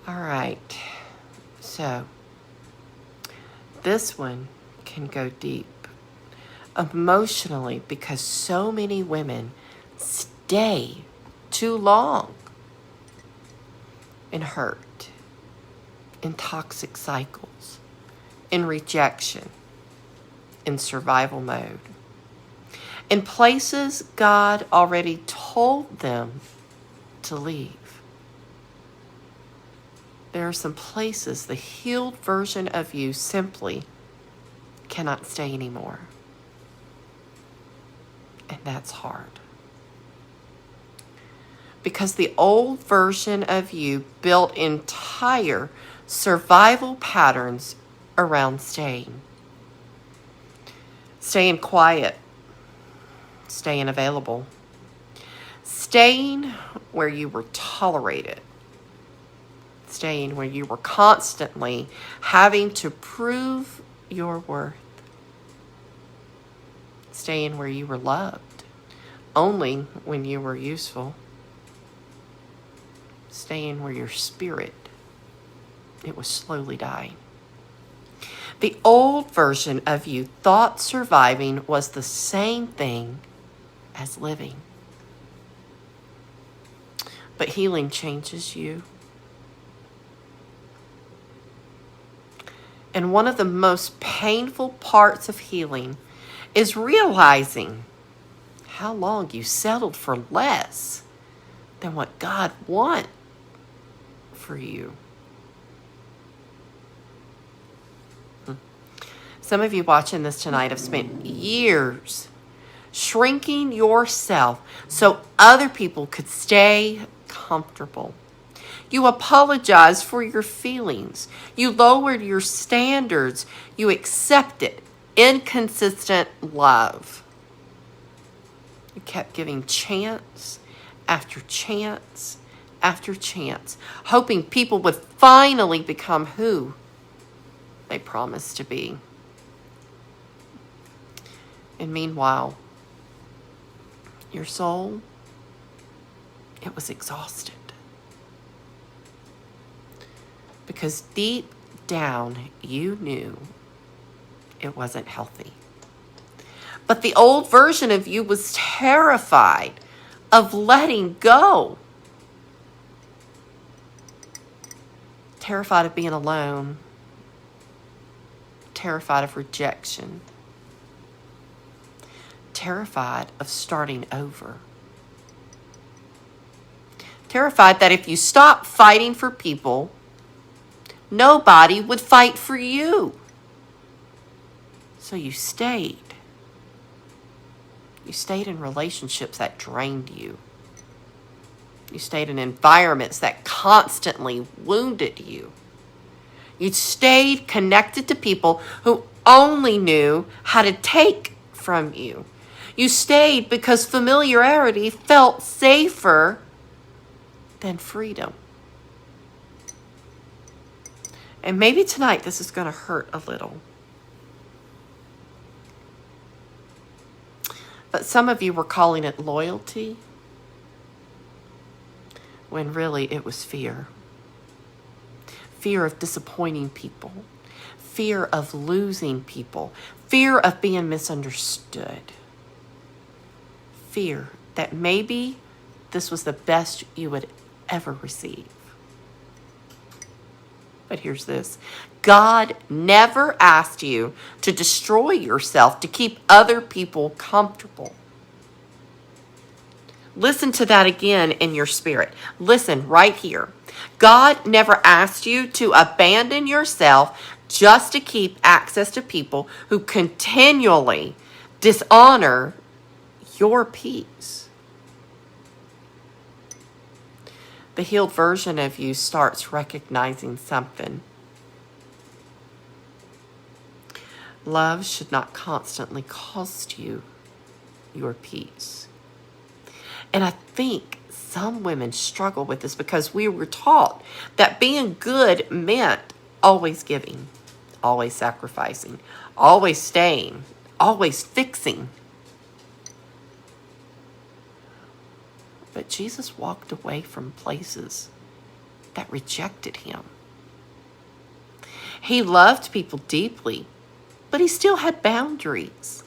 All right. So this one can go deep emotionally because so many women stay too long in hurt, in toxic cycles, in rejection, in survival mode, in places God already told them to leave. There are some places the healed version of you simply cannot stay anymore. And that's hard. Because the old version of you built entire survival patterns around staying. Staying quiet. Staying available. Staying where you were tolerated. Staying where you were constantly having to prove your worth. Staying where you were loved only when you were useful. Staying where your spirit, it was slowly dying. The old version of you thought surviving was the same thing as living. But healing changes you. And one of the most painful parts of healing is realizing how long you settled for less than what God wants for you. Some of you watching this tonight have spent years shrinking yourself so other people could stay comfortable. You apologized for your feelings. You lowered your standards. You accepted inconsistent love. You kept giving chance after chance after chance, hoping people would finally become who they promised to be. And meanwhile, your soul, it was exhausted. Because deep down, you knew it wasn't healthy. But the old version of you was terrified of letting go. Terrified of being alone. Terrified of rejection. Terrified of starting over. Terrified that if you stopped fighting for people, nobody would fight for you. So you stayed. You stayed in relationships that drained you. You stayed in environments that constantly wounded you. You stayed connected to people who only knew how to take from you. You stayed because familiarity felt safer than freedom. And maybe tonight this is going to hurt a little. But some of you were calling it loyalty when really it was fear. Fear of disappointing people. Fear of losing people. Fear of being misunderstood. Fear that maybe this was the best you would ever receive. But here's this. God never asked you to destroy yourself to keep other people comfortable. Listen to that again in your spirit. Listen right here. God never asked you to abandon yourself just to keep access to people who continually dishonor your peace. The healed version of you starts recognizing something. Love should not constantly cost you your peace. And I think some women struggle with this because we were taught that being good meant always giving, always sacrificing, always staying, always fixing. But Jesus walked away from places that rejected him. He loved people deeply, but he still had boundaries.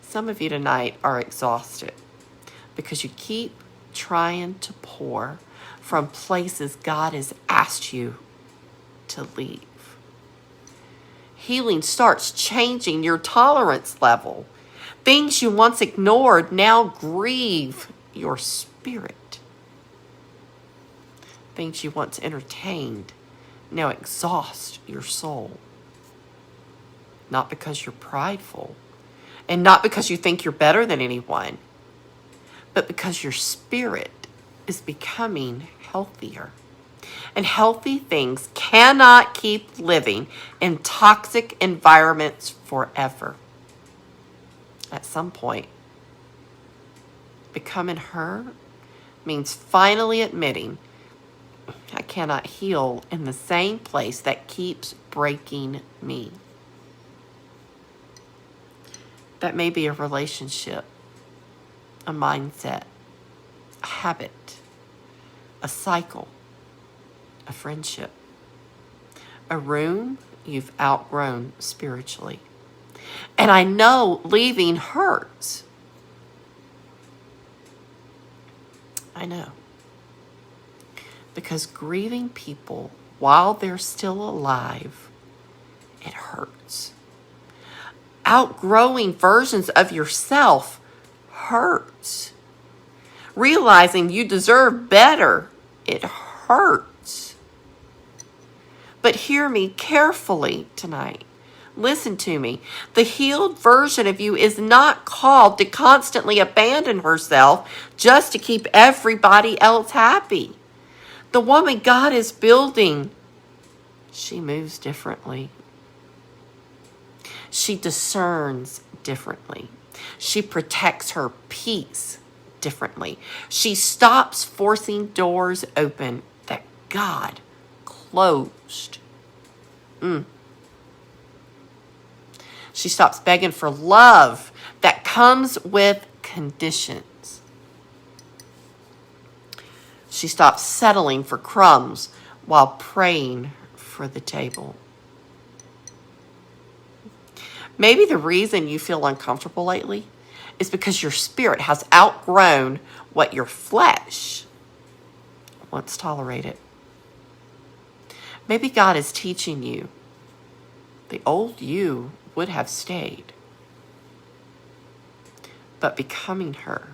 Some of you tonight are exhausted because you keep trying to pour from places God has asked you to leave. Healing starts changing your tolerance level. Things you once ignored now grieve your spirit. Things you once entertained now exhaust your soul. Not because you're prideful, and not because you think you're better than anyone, but because your spirit is becoming healthier. And healthy things cannot keep living in toxic environments forever. At some point, becoming her means finally admitting, I cannot heal in the same place that keeps breaking me. That may be a relationship, a mindset, a habit, a cycle, a friendship, a room you've outgrown spiritually. And I know leaving hurts. I know. Because grieving people while they're still alive, it hurts. Outgrowing versions of yourself hurts. Realizing you deserve better, it hurts. But hear me carefully tonight. Listen to me. The healed version of you is not called to constantly abandon herself just to keep everybody else happy. The woman God is building, she moves differently. She discerns differently. She protects her peace differently. She stops forcing doors open that God closed. She stops begging for love that comes with conditions. She stops settling for crumbs while praying for the table. Maybe the reason you feel uncomfortable lately is because your spirit has outgrown what your flesh once tolerated. Maybe God is teaching you the old you would have stayed, but becoming her,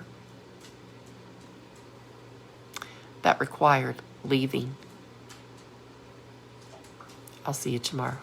that required leaving. I'll see you tomorrow.